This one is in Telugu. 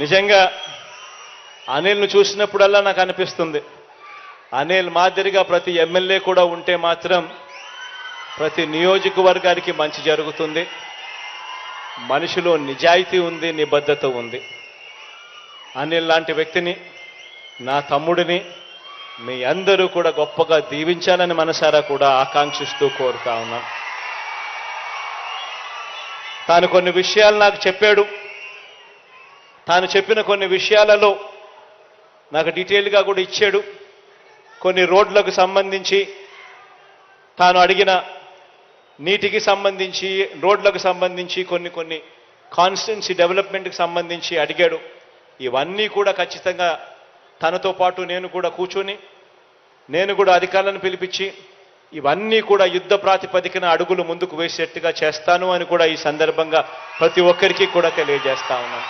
నిజంగా అనిల్ను చూసినప్పుడల్లా నాకు అనిపిస్తుంది, అనిల్ మాదిరిగా ప్రతి ఎమ్మెల్యే కూడా ఉంటే మాత్రం ప్రతి నియోజకవర్గానికి మంచి జరుగుతుంది. మనిషిలో నిజాయితీ ఉంది, నిబద్ధత ఉంది. అనిల్ లాంటి వ్యక్తిని, నా తమ్ముడిని మీ అందరూ కూడా గొప్పగా దీవించాలని మనసారా కూడా ఆకాంక్షిస్తూ కోరుతా ఉన్నాం. తాను కొన్ని విషయాలు నాకు చెప్పాడు. తాను చెప్పిన కొన్ని విషయాలలో నాకు డీటెయిల్గా కూడా ఇచ్చాడు. కొన్ని రోడ్లకు సంబంధించి, తాను అడిగిన నీటికి సంబంధించి, రోడ్లకు సంబంధించి, కొన్ని కాన్స్టిట్యున్సీ డెవలప్మెంట్కి సంబంధించి అడిగాడు. ఇవన్నీ కూడా ఖచ్చితంగా తనతో పాటు నేను కూడా కూర్చొని, నేను కూడా అధికారులను పిలిపించి ఇవన్నీ కూడా యుద్ధ ప్రాతిపదికన అడుగులు ముందుకు వేసేట్టుగా చేస్తాను అని కూడా ఈ సందర్భంగా ప్రతి ఒక్కరికి కూడా తెలియజేస్తా ఉన్నాను.